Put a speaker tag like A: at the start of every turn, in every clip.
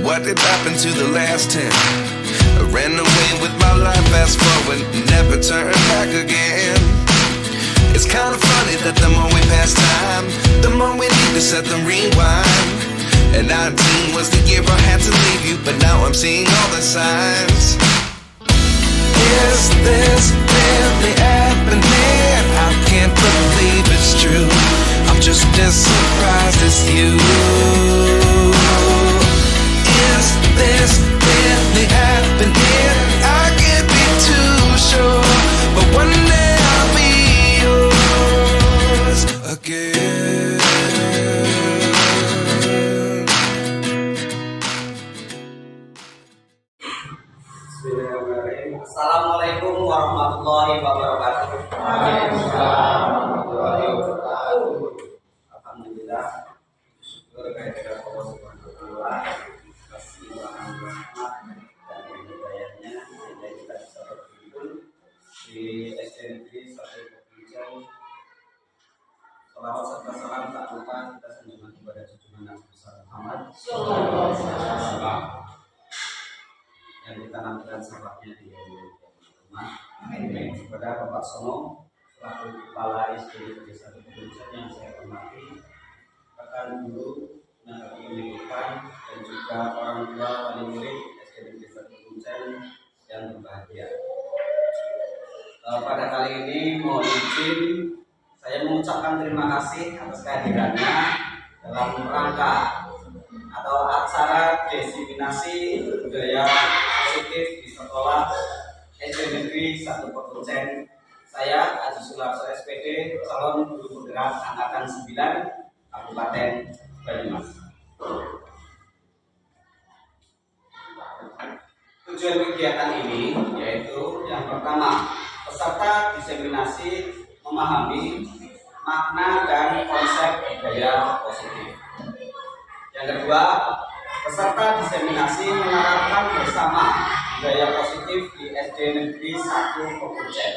A: What did happen to the last 10? I ran away with my life, fast forward, never turn back again. It's kind of funny that the more we pass time, the more we need to set the rewind. And 19 was the year I had to leave you, but now I'm seeing all the signs. Is this really happening? I can't believe it's true. I'm just as surprised as you. Is this really happening? I can't be too sure, but one day I'll be yours again.
B: Assalamualaikum warahmatullahi wabarakatuh.
C: Waalaikumsalam warahmatullahi wabarakatuh.
B: Alhamdulillah, syukur kehadirat Allah Subhanahu wa Ta'ala, kasih rahmat dan hidayahnya sehingga kita bisa berkumpul di SD Negeri 1 Provinsi. Salawat serta salam tak lupa kita sanjungan kepada junjungan Nabi besar Muhammad sallallahu alaihi wasallam yang kita nantikan sahabatnya di rumah. Kepada Bapak Sono selaku Kepala SD Negeri 1 Provinsi yang saya hormati, rekan guru, tenaga pendidikan, dan juga orang tua wali murid SD Negeri 1 Provinsi yang berbahagia. Pada kali ini mohon izin saya mengucapkan terima kasih atas kehadirannya dalam rangka atau acara diseminasi budaya positif di sekolah SD Negeri 1 Provinsi. Saya Haji Sularso SPD, calon guru penggerak angkatan 9 Kabupaten Banyumas. Tujuan kegiatan ini yaitu yang pertama, peserta diseminasi memahami makna dan konsep budaya positif. Yang kedua, peserta diseminasi menerapkan bersama budaya positif di SD Negeri 1 Provinsi.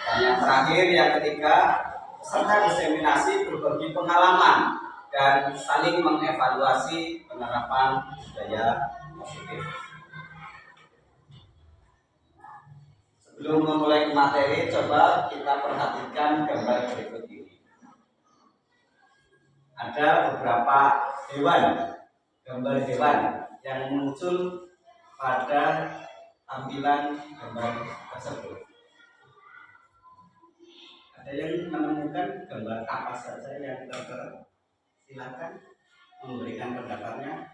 B: Dan yang terakhir, yang ketiga, peserta diseminasi berbagi pengalaman dan saling mengevaluasi penerapan budaya positif. Sebelum memulai materi, coba kita perhatikan gambar berikut ini. Ada beberapa gambar hewan yang muncul pada tampilan gambar tersebut. Ada yang menemukan gambar apa saja yang tertera? Silakan memberikan pendapatnya.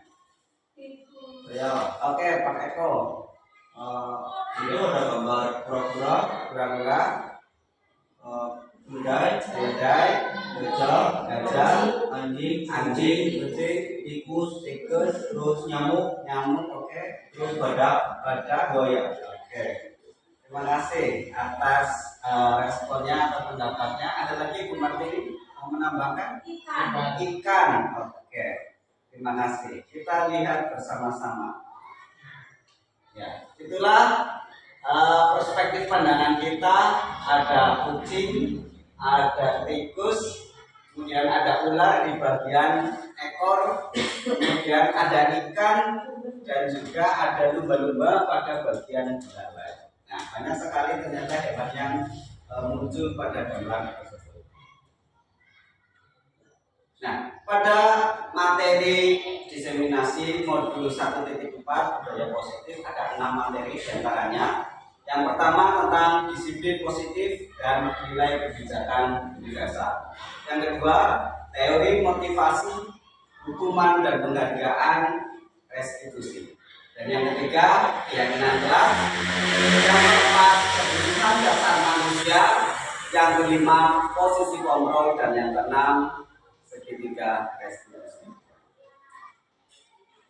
B: Ya, oke, Pak Eko.
C: Ini ada gambar kura-kura, kuda, gajah, anjing, kucing, tikus, terus nyamuk, oke, terus badak, buaya.
B: Oke. Terima kasih atas responnya atau pendapatnya. Ada lagi Bu Martini mau menambahkan? Ikan. Oke. Terima kasih. Kita lihat bersama-sama. Ya, itulah perspektif pandangan kita. Ada kucing, ada tikus, kemudian ada ular di bagian ekor, kemudian ada ikan, dan juga ada lumba-lumba pada bagian belalai. Nah, banyak sekali ternyata hewan yang muncul pada gambar tersebut. Nah, pada materi diseminasi modul 1.4 budaya positif ada 6 materi diantaranya. Yang pertama tentang disiplin positif dan nilai kebijakan universal. Yang kedua, teori motivasi, hukuman dan penghargaan restitusi. Dan yang ketiga, keyakinan kelas. Yang keempat, kebutuhan dasar manusia. Yang kelima, posisi kontrol. Dan yang keenam, segitiga restitusi.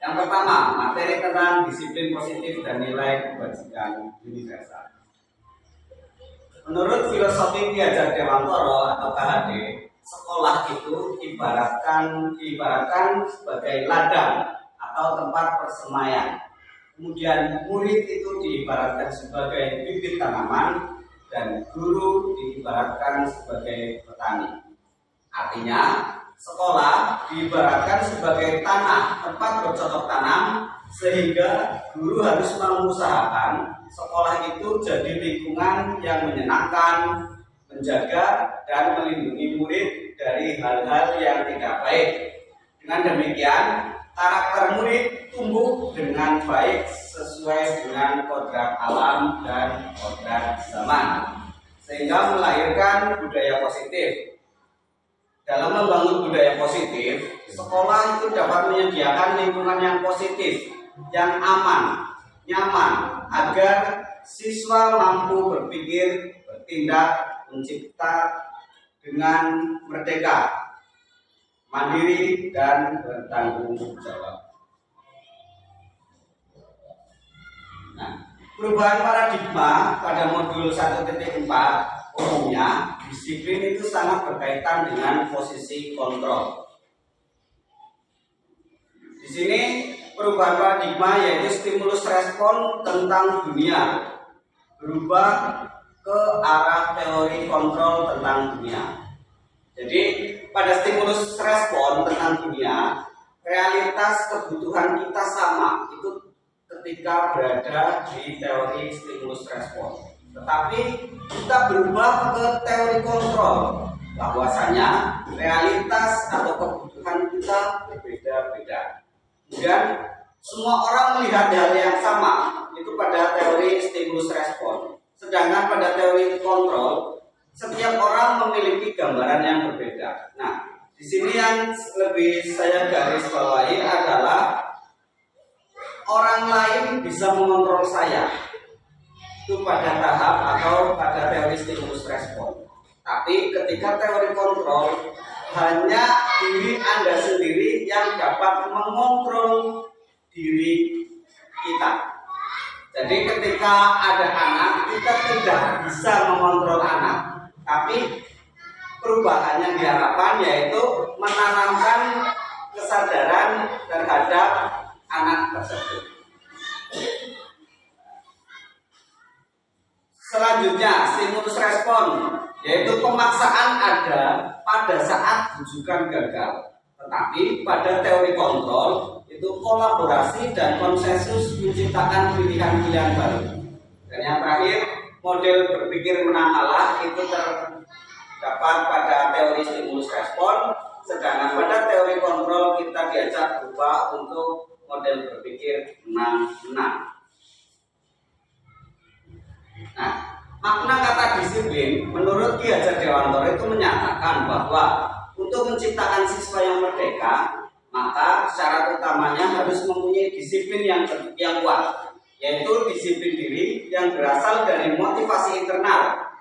B: Yang pertama, materi tentang disiplin positif dan nilai kebajikan universal. Menurut filosofi Ki Hajar Dewantara atau KHD, sekolah itu diibaratkan sebagai ladang atau tempat persemaian. Kemudian murid itu diibaratkan sebagai bibit tanaman dan guru diibaratkan sebagai petani. Artinya, sekolah diibaratkan sebagai tanah tempat bercocok tanam sehingga guru harus mengusahakan sekolah itu jadi lingkungan yang menyenangkan, menjaga dan melindungi murid dari hal-hal yang tidak baik. Dengan demikian, karakter murid tumbuh dengan baik sesuai dengan kodrat alam dan kodrat zaman, sehingga melahirkan budaya positif. Dalam membangun budaya positif, sekolah itu dapat menyediakan lingkungan yang positif, yang aman, nyaman, agar siswa mampu berpikir, bertindak, mencipta dengan merdeka, mandiri, dan bertanggung jawab. Nah, perubahan paradigma pada modul 1.4 umumnya, disiplin itu sangat berkaitan dengan posisi kontrol. Di sini perubahan paradigma yaitu stimulus respon tentang dunia berubah ke arah teori kontrol tentang dunia. Jadi pada stimulus respon tentang dunia, realitas kebutuhan kita sama itu ketika berada di teori stimulus respon. Tetapi kita berubah ke teori kontrol, bahwasanya realitas atau kebutuhan kita berbeda-beda. Kemudian semua orang melihat hal yang sama itu pada teori stimulus respon. Sedangkan pada teori kontrol, setiap orang memiliki gambaran yang berbeda. Nah, di sini yang lebih saya garis bawahi adalah orang lain bisa mengontrol saya. Itu pada tahap atau pada teori stimulus respon. Tapi ketika teori kontrol, hanya diri Anda sendiri yang dapat mengontrol diri kita. Jadi ketika ada anak, kita tidak bisa mengontrol anak. Tapi perubahan yang diharapkan yaitu menanamkan kesadaran terhadap anak tersebut. Selanjutnya, stimulus respon, yaitu pemaksaan ada pada saat rujukan gagal. Tetapi pada teori kontrol, itu kolaborasi dan konsensus menciptakan pilihan-pilihan baru. Dan yang terakhir, model berpikir menang kalah itu terdapat pada teori stimulus respon, sedangkan pada teori kontrol kita diajak berubah untuk model berpikir menang-menang. Nah, makna kata disiplin menurut Ki Hajar Dewantara itu menyatakan bahwa untuk menciptakan siswa yang merdeka, maka syarat utamanya harus mempunyai disiplin yang kuat, yaitu disiplin diri yang berasal dari motivasi internal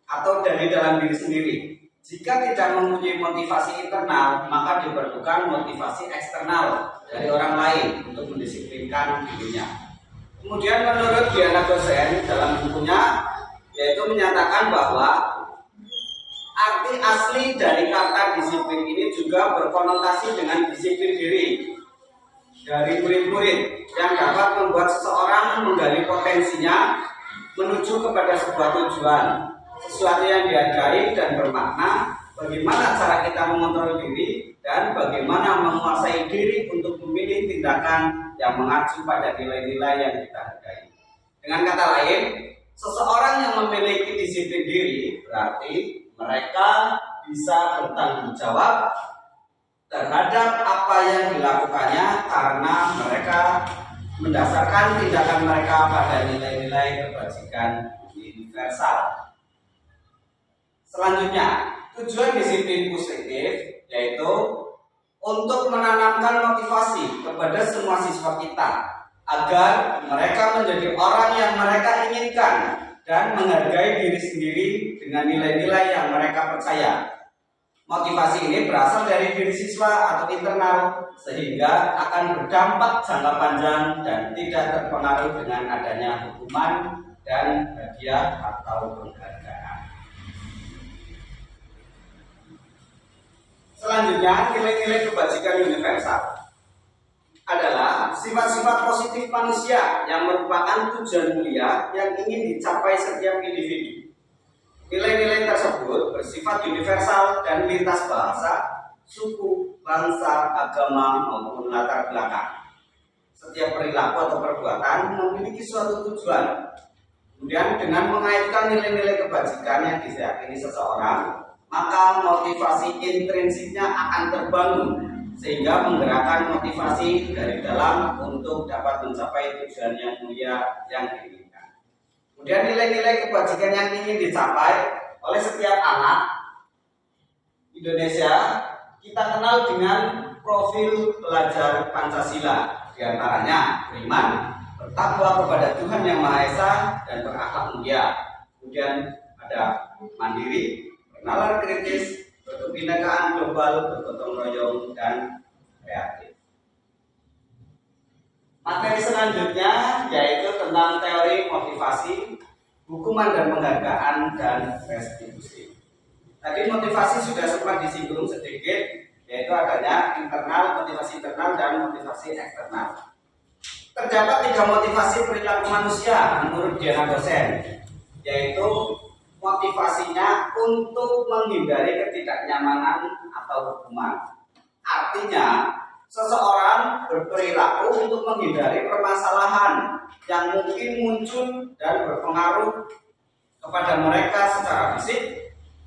B: atau dari dalam diri sendiri. Jika tidak mempunyai motivasi internal, maka diperlukan motivasi eksternal dari orang lain untuk mendisiplinkan dirinya. Kemudian menurut Diana Gosen dalam bukunya yaitu menyatakan bahwa arti asli dari kata disiplin ini juga berkonotasi dengan disiplin diri dari murid-murid yang dapat membuat seseorang menggali potensinya menuju kepada sebuah tujuan, sesuatu yang dihargai dan bermakna. Bagaimana cara kita mengontrol diri dan bagaimana menguasai diri untuk memilih tindakan yang mengacu pada nilai-nilai yang kita hargai. Dengan kata lain, seseorang yang memiliki disiplin diri berarti mereka bisa bertanggung jawab terhadap apa yang dilakukannya karena mereka mendasarkan tindakan mereka pada nilai-nilai kebajikan universal. Selanjutnya, tujuan disiplin positif yaitu untuk menanamkan motivasi kepada semua siswa kita agar mereka menjadi orang yang mereka inginkan dan menghargai diri sendiri dengan nilai-nilai yang mereka percaya. Motivasi ini berasal dari diri siswa atau internal sehingga akan berdampak jangka panjang dan tidak terpengaruh dengan adanya hukuman dan hadiah atau penghargaan. Selanjutnya, nilai-nilai kebajikan universal adalah sifat-sifat positif manusia yang merupakan tujuan mulia yang ingin dicapai setiap individu. Nilai-nilai tersebut bersifat universal dan lintas bahasa, suku, bangsa, agama, maupun latar belakang. setiap perilaku atau perbuatan memiliki suatu tujuan. Kemudian dengan mengaitkan nilai-nilai kebajikan yang diyakini seseorang, maka motivasi intrinsiknya akan terbangun sehingga menggerakkan motivasi dari dalam untuk dapat mencapai tujuan yang mulia yang diinginkan. Kemudian nilai-nilai kebajikan yang ingin dicapai oleh setiap anak Indonesia kita kenal dengan profil pelajar Pancasila, diantaranya beriman, bertakwa kepada Tuhan Yang Maha Esa, dan berakhlak mulia. Kemudian ada mandiri, bernalar kritis, berkebinekaan global, bergotong royong, dan kreatif. Materi selanjutnya yaitu tentang teori motivasi, hukuman dan penghargaan, dan restitusi. Tadi motivasi sudah sempat disinggung sedikit, yaitu adanya internal, motivasi internal, dan motivasi eksternal. Terdapat 3 motivasi perilaku manusia menurut Diana Dosen, yaitu motivasinya untuk menghindari ketidaknyamanan atau hukuman. Artinya, seseorang berperilaku untuk menghindari permasalahan yang mungkin muncul dan berpengaruh kepada mereka secara fisik,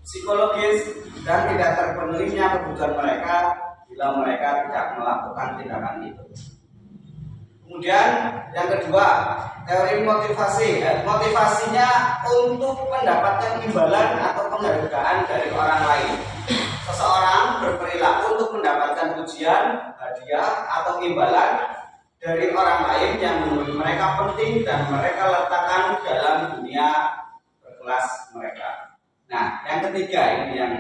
B: psikologis, dan tidak terpenuhinya kebutuhan mereka bila mereka tidak melakukan tindakan itu. Kemudian yang kedua, teori motivasi. Motivasinya untuk mendapatkan imbalan atau penghargaan dari orang lain. Seseorang berperilaku untuk mendapatkan pujian, hadiah, atau imbalan dari orang lain yang menurut mereka penting dan mereka letakkan dalam dunia berkelas mereka. Nah, yang ketiga ini yang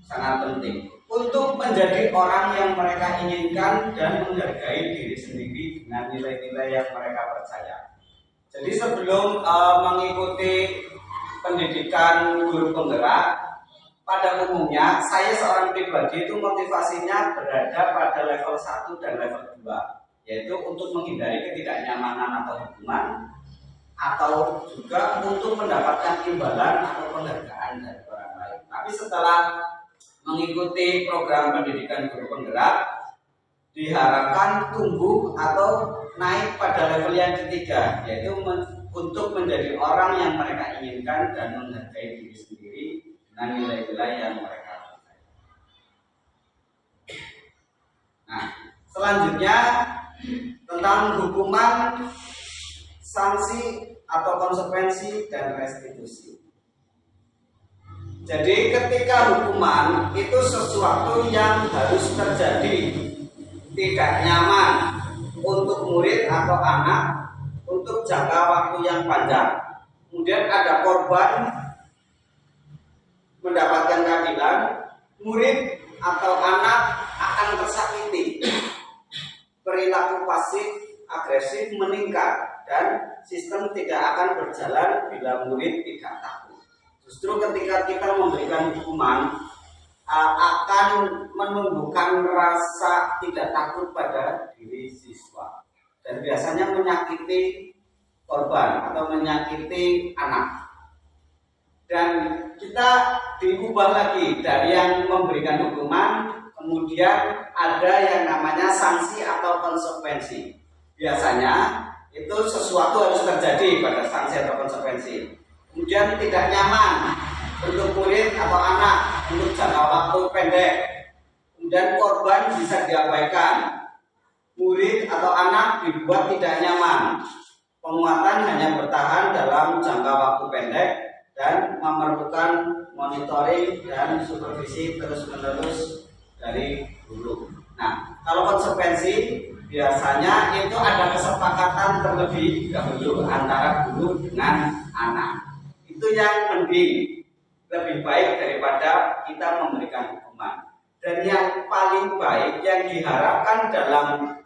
B: sangat penting, untuk menjadi orang yang mereka inginkan dan menghargai diri sendiri dengan nilai-nilai yang mereka percaya. Jadi sebelum mengikuti pendidikan guru penggerak, pada umumnya saya seorang pribadi itu motivasinya berada pada level 1 dan level 2, yaitu untuk menghindari ketidaknyamanan atau hukuman, atau juga untuk mendapatkan imbalan atau penghargaan dari orang lain. Tapi setelah mengikuti program pendidikan guru penggerak, diharapkan tumbuh atau naik pada level yang ketiga, yaitu untuk menjadi orang yang mereka inginkan dan menghargai diri sendiri dengan nilai-nilai yang mereka percaya. Nah, selanjutnya tentang hukuman, sanksi atau konsekuensi, dan restitusi. Jadi ketika hukuman itu sesuatu yang harus terjadi, tidak nyaman untuk murid atau anak untuk jangka waktu yang panjang. Kemudian ada korban mendapatkan keadilan, murid atau anak akan tersakiti, perilaku pasif agresif meningkat, dan sistem tidak akan berjalan bila murid tidak takut. Justru ketika kita memberikan hukuman akan menumbuhkan rasa tidak takut pada diri siswa, dan biasanya menyakiti korban atau menyakiti anak. Dan kita diubah lagi dari yang memberikan hukuman, kemudian ada yang namanya sanksi atau konsekuensi. Biasanya itu sesuatu harus terjadi pada sanksi atau konsekuensi. Kemudian tidak nyaman untuk murid atau anak untuk jangka waktu pendek. Kemudian korban bisa diabaikan. Murid atau anak dibuat tidak nyaman. Penguatan hanya bertahan dalam jangka waktu pendek dan memerlukan monitoring dan supervisi terus-menerus dari guru. Nah, kalau konsekuensi biasanya itu ada kesepakatan terlebih dahulu antara guru dengan anak. Itu yang mending, lebih baik daripada kita memberikan hukuman. Dan yang paling baik yang diharapkan dalam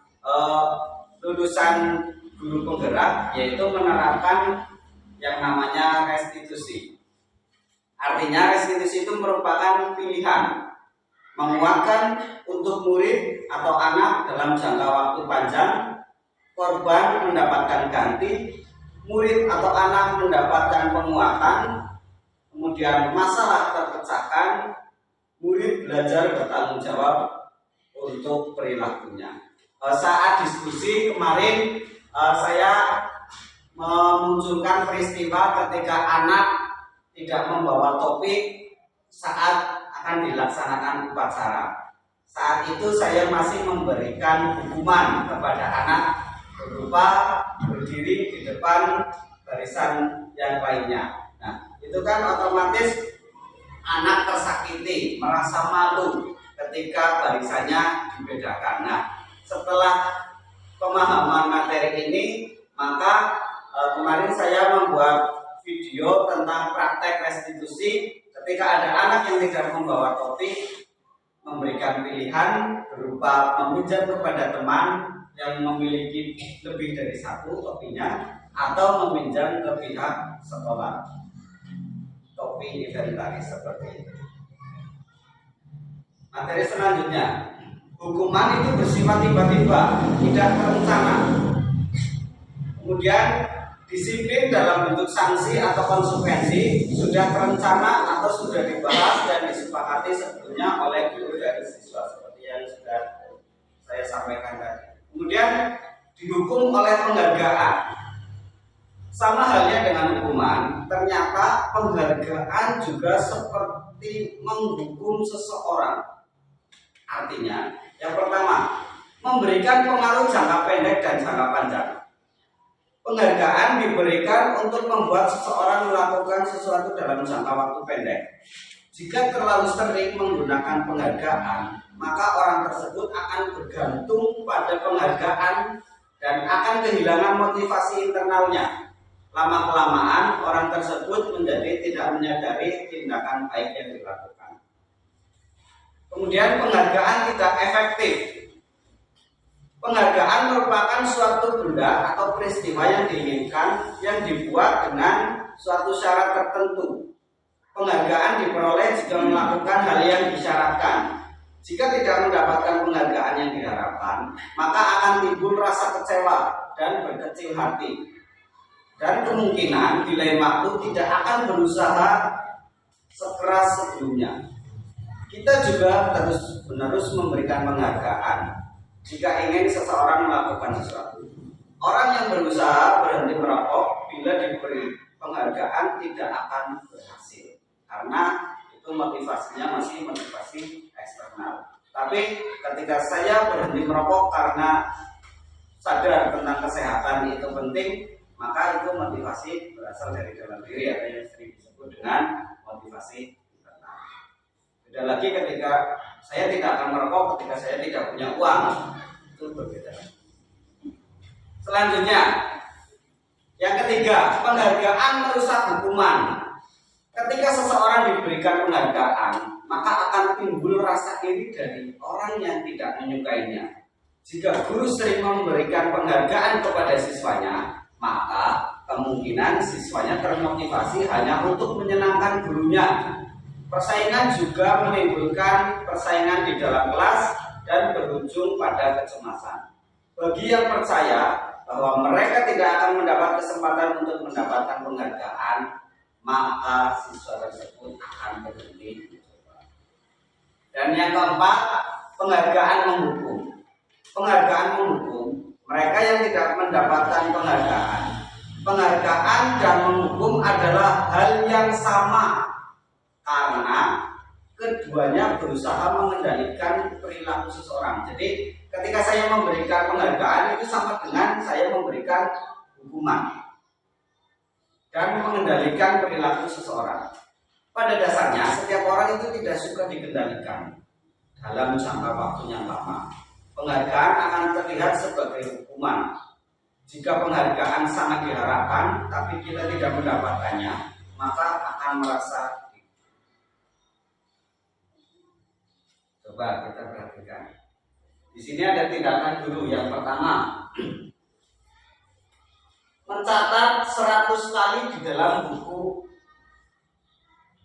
B: lulusan guru penggerak yaitu menerapkan yang namanya restitusi. Artinya restitusi itu merupakan pilihan menguatkan untuk murid atau anak dalam jangka waktu panjang, korban mendapatkan ganti, murid atau anak mendapatkan penguatan, kemudian masalah terpecahkan, murid belajar bertanggung jawab untuk perilakunya. saat diskusi kemarin saya memunculkan peristiwa ketika anak tidak membawa topi saat akan dilaksanakan upacara. Saat itu saya masih memberikan hukuman kepada anak berupa berdiri di depan barisan yang lainnya. Nah, itu kan otomatis anak tersakiti, merasa malu ketika barisannya dibedakan. Nah, setelah pemahaman materi ini, maka kemarin saya membuat video tentang praktek restitusi ketika ada anak yang tidak membawa topi, memberikan pilihan berupa meminjam kepada teman yang memiliki lebih dari satu topinya atau meminjam ke pihak sekolah topi inventaris seperti itu. Materi selanjutnya, hukuman itu bersifat tiba-tiba, tidak terencana. Kemudian disiplin dalam bentuk sanksi atau konsekuensi sudah terencana atau sudah dibahas dan disepakati sebelumnya oleh guru dan siswa seperti yang sudah saya sampaikan tadi. Kemudian dihukum oleh penghargaan. Sama halnya dengan hukuman, ternyata penghargaan juga seperti menghukum seseorang. Artinya, yang pertama, memberikan pengaruh jangka pendek dan jangka panjang. Penghargaan diberikan untuk membuat seseorang melakukan sesuatu dalam jangka waktu pendek. Jika terlalu sering menggunakan penghargaan, maka orang tersebut akan bergantung pada penghargaan dan akan kehilangan motivasi internalnya. Lama-kelamaan orang tersebut menjadi tidak menyadari tindakan baik yang dilakukan. Kemudian penghargaan tidak efektif. Penghargaan merupakan suatu benda atau peristiwa yang diinginkan yang dibuat dengan suatu syarat tertentu. Penghargaan diperoleh jika melakukan hal yang disyaratkan. Jika tidak mendapatkan penghargaan yang diharapkan, maka akan timbul rasa kecewa dan berkecil hati. Dan kemungkinan di lain waktu tidak akan berusaha sekeras sebelumnya. Kita juga terus-menerus memberikan penghargaan jika ingin seseorang melakukan sesuatu. Orang yang berusaha berhenti merokok bila diberi penghargaan tidak akan berhasil, karena itu motivasinya masih motivasi eksternal. Tapi ketika saya berhenti merokok karena sadar tentang kesehatan itu penting, maka itu motivasi berasal dari dalam diri atau yang sering disebut dengan motivasi internal. Beda lagi ketika saya tidak akan merokok ketika saya tidak punya uang, itu berbeda. Selanjutnya, yang ketiga, penghargaan merusak hukuman. Ketika seseorang diberikan penghargaan, maka akan timbul rasa iri dari orang yang tidak menyukainya. Jika guru sering memberikan penghargaan kepada siswanya, maka kemungkinan siswanya termotivasi hanya untuk menyenangkan gurunya. Persaingan juga menimbulkan persaingan di dalam kelas dan berujung pada kecemasan. Bagi yang percaya bahwa mereka tidak akan mendapat kesempatan untuk mendapatkan penghargaan, maka siswa tersebut akan berhenti mencoba. Dan yang keempat, penghargaan menghukum. Penghargaan menghukum mereka yang tidak mendapatkan penghargaan. Penghargaan dan menghukum adalah hal yang sama karena keduanya berusaha mengendalikan perilaku seseorang. Jadi ketika saya memberikan penghargaan itu sama dengan saya memberikan hukuman dan mengendalikan perilaku seseorang. Pada dasarnya setiap orang itu tidak suka dikendalikan dalam jangka waktu yang lama. Penghargaan akan terlihat sebagai hukuman. Jika penghargaan sangat diharapkan tapi kita tidak mendapatkannya, maka akan merasa. Coba kita perhatikan. Di sini ada tindakan guru. Yang pertama, mencatat 100 kali di dalam buku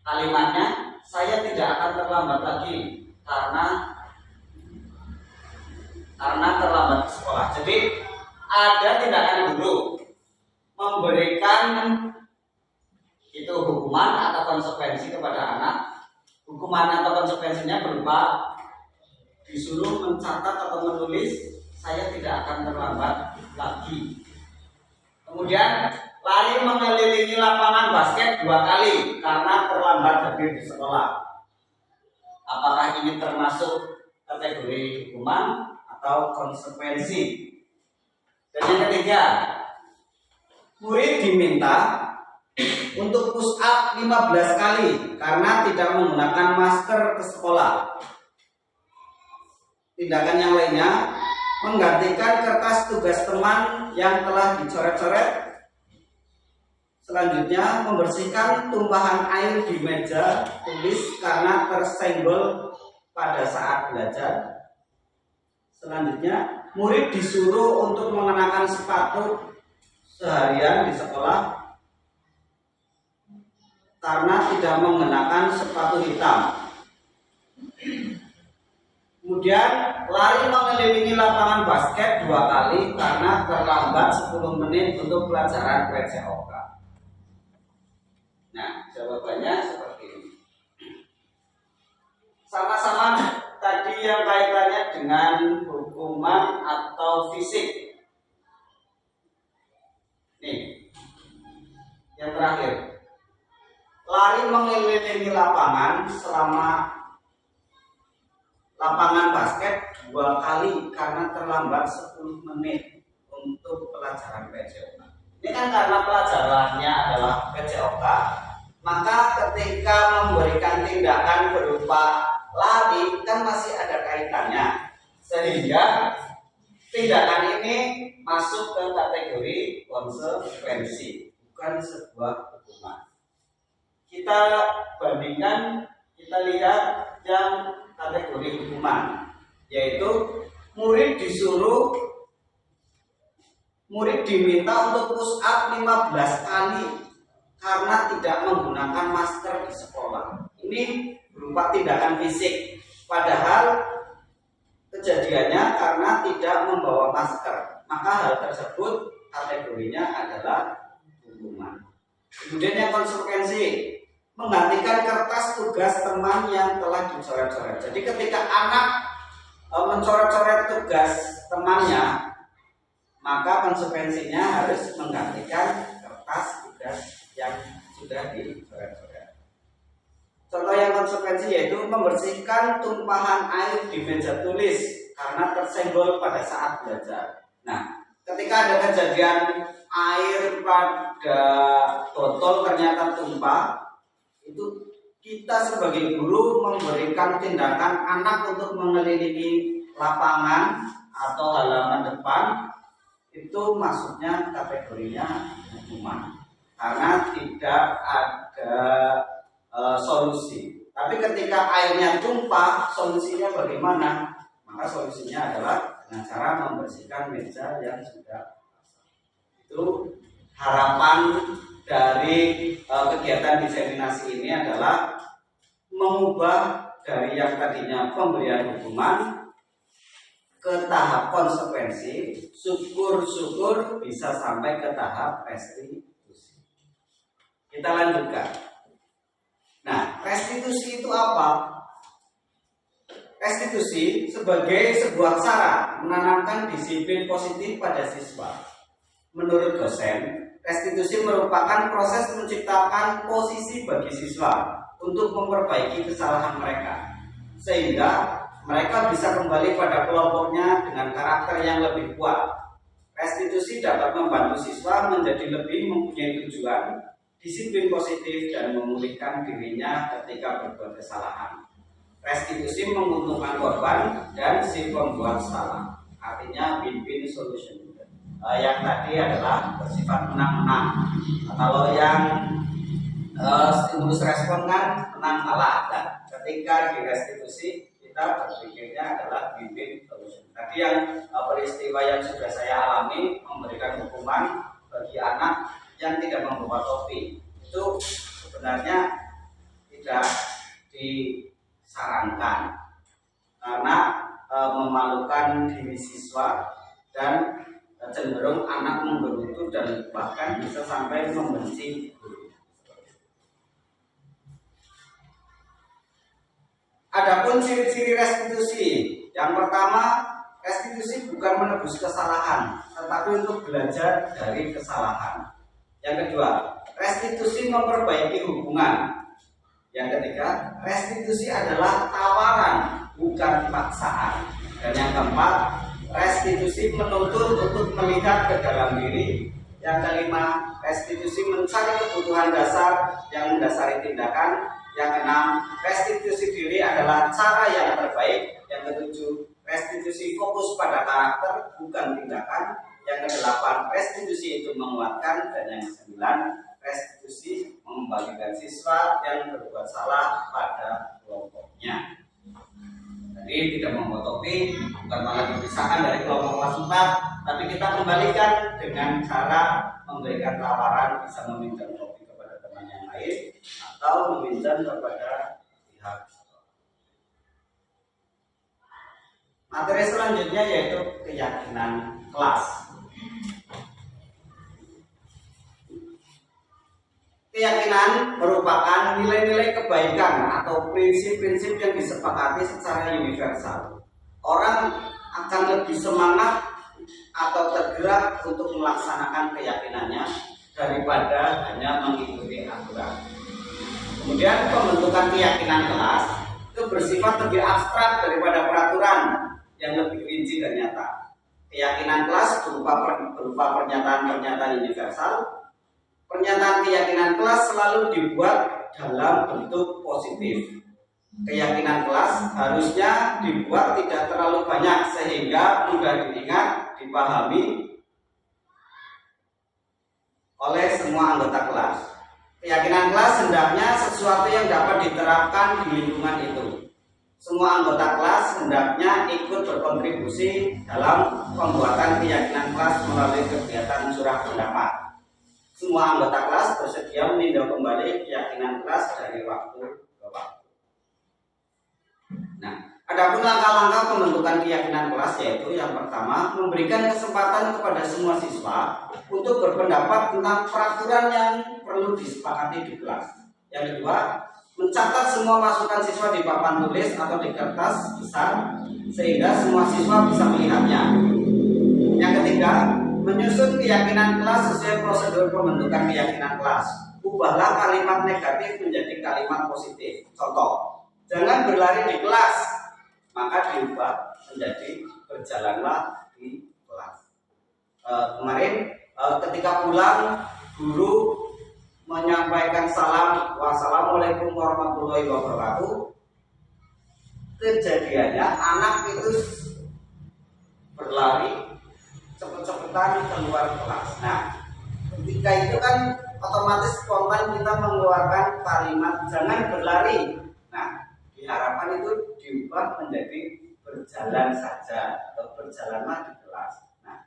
B: kalimatnya, saya tidak akan terlambat lagi karena terlambat ke sekolah. Jadi ada tindakan guru memberikan itu hukuman atau konsekuensi kepada anak. Hukuman atau konsekuensinya berupa disuruh mencatat atau menulis saya tidak akan terlambat lagi. Kemudian lari mengelilingi lapangan basket 2 kali karena terlambat hadir di sekolah. Apakah ini termasuk kategori hukuman atau konsekuensi? Dan yang ketiga, murid diminta untuk push up 15 kali karena tidak menggunakan masker ke sekolah. Tindakan yang lainnya, menggantikan kertas tugas teman yang telah dicoret-coret. Selanjutnya, membersihkan tumpahan air di meja tulis karena tersenggol pada saat belajar. Selanjutnya, murid disuruh untuk mengenakan sepatu seharian di sekolah karena tidak mengenakan sepatu hitam. Kemudian lari mengelilingi lapangan basket 2 kali karena terlambat 10 menit untuk pelajaran PCOK. Nah, jawabannya seperti ini. Sama-sama tadi yang kaitannya dengan hukuman atau fisik. Nih, yang terakhir, lari mengelilingi lapangan selama lapangan basket 2 kali karena terlambat 10 menit untuk pelajaran PCOK. Ini kan karena pelajarannya adalah PCOK, maka ketika memberikan tindakan berupa lari kan masih ada kaitannya, sehingga tindakan ini masuk ke kategori konsekuensi, bukan sebuah hukuman. Kita bandingkan, kita lihat yang kategori hukuman, yaitu murid diminta untuk push up 15 kali karena tidak menggunakan masker di sekolah. Ini berupa tindakan fisik, padahal kejadiannya karena tidak membawa masker, maka hal tersebut kategorinya adalah hukuman. Kemudian yang konsekuensi, menggantikan kertas tugas teman yang telah dicoret-coret. Jadi ketika anak mencoret-coret tugas temannya, maka konsekuensinya harus menggantikan kertas tugas yang sudah dicoret-coret. Contoh yang konsekuensi yaitu membersihkan tumpahan air di meja tulis karena tersenggol pada saat belajar. Nah, ketika ada kejadian air pada botol ternyata tumpah, itu kita sebagai guru memberikan tindakan anak untuk mengelilingi lapangan atau halaman depan, itu maksudnya kategorinya hukuman karena tidak ada solusi. Tapi ketika airnya tumpah, solusinya bagaimana? Maka solusinya adalah dengan cara membersihkan meja yang sudah basah. Itu harapan dari kegiatan diseminasi ini adalah mengubah dari yang tadinya pemberian hukuman ke tahap konsekuensi, syukur-syukur bisa sampai ke tahap restitusi. Kita lanjutkan. Nah, restitusi itu apa? Restitusi sebagai sebuah cara menanamkan disiplin positif pada siswa. Menurut dosen, restitusi merupakan proses menciptakan posisi bagi siswa untuk memperbaiki kesalahan mereka, sehingga mereka bisa kembali pada kelompoknya dengan karakter yang lebih kuat. Restitusi dapat membantu siswa menjadi lebih mempunyai tujuan, disiplin positif, dan memulihkan dirinya ketika berbuat kesalahan. Restitusi menguntungkan korban dan si pembuat salah. Artinya win-win solution. Yang tadi adalah bersifat menang-menang. Kalau yang stimulus respon kan menang kalah. Dan ketika di restitusi kita berpikirnya adalah win-win solution. Tadi yang peristiwa yang sudah saya alami, memberikan hukuman bagi anak yang tidak membawa topi, itu sebenarnya tidak disarankan karena memalukan diri siswa dan cenderung anak menggerutu dan bahkan bisa sampai membenci guru. Adapun ciri-ciri restitusi, yang pertama, Restitusi bukan menebus kesalahan, tetapi untuk belajar dari kesalahan. Yang kedua, restitusi memperbaiki hubungan. Yang ketiga, restitusi adalah tawaran, bukan paksaan. Dan yang keempat, restitusi menuntut untuk melihat ke dalam diri. Yang kelima, restitusi mencari kebutuhan dasar yang mendasari tindakan. Yang keenam, restitusi diri adalah cara yang terbaik. Yang ketujuh, restitusi fokus pada karakter bukan tindakan. Yang kedelapan, restitusi itu menguatkan. Dan yang kesembilan, restitusi mengembalikan siswa yang berbuat salah pada kelompoknya. Jadi tidak memfotokopi, bukan malah dipisahkan dari kelompok kelas 4, tapi kita kembalikan dengan cara memberikan tawaran, bisa meminjam kopi kepada teman yang lain atau meminjam kepada pihak. Materi selanjutnya yaitu keyakinan kelas. Keyakinan merupakan nilai-nilai kebaikan atau prinsip-prinsip yang disepakati secara universal. Orang akan lebih semangat atau tergerak untuk melaksanakan keyakinannya daripada hanya mengikuti aturan. Kemudian pembentukan keyakinan kelas itu bersifat lebih abstrak daripada peraturan yang lebih rinci dan nyata. Keyakinan kelas berupa pernyataan-pernyataan universal. Pernyataan keyakinan kelas selalu dibuat dalam bentuk positif. Keyakinan kelas harusnya dibuat tidak terlalu banyak sehingga mudah diingat, dipahami oleh semua anggota kelas. Keyakinan kelas hendaknya sesuatu yang dapat diterapkan di lingkungan itu. Semua anggota kelas hendaknya ikut berkontribusi dalam pembuatan keyakinan kelas melalui kegiatan curah pendapat. Semua anggota kelas bersedia meninjau kembali keyakinan kelas dari waktu ke waktu. Nah, adapun langkah-langkah pembentukan keyakinan kelas yaitu yang pertama, memberikan kesempatan kepada semua siswa untuk berpendapat tentang peraturan yang perlu disepakati di kelas. Yang kedua, mencatat semua masukan siswa di papan tulis atau di kertas besar sehingga semua siswa bisa melihatnya. Yang ketiga, menyusun keyakinan kelas sesuai prosedur pembentukan keyakinan kelas. Ubahlah kalimat negatif menjadi kalimat positif. Contoh, jangan berlari di kelas, maka diubah menjadi berjalanlah di kelas. Kemarin ketika pulang, guru menyampaikan salam, wassalamualaikum warahmatullahi wabarakatuh. Kejadiannya anak itu berlari cepet-cepetan keluar kelas. Nah, ketika itu kan otomatis spontan kita mengeluarkan kalimat jangan berlari. Nah, diharapkan itu diubah menjadi berjalan saja atau berjalanlah di kelas. Nah,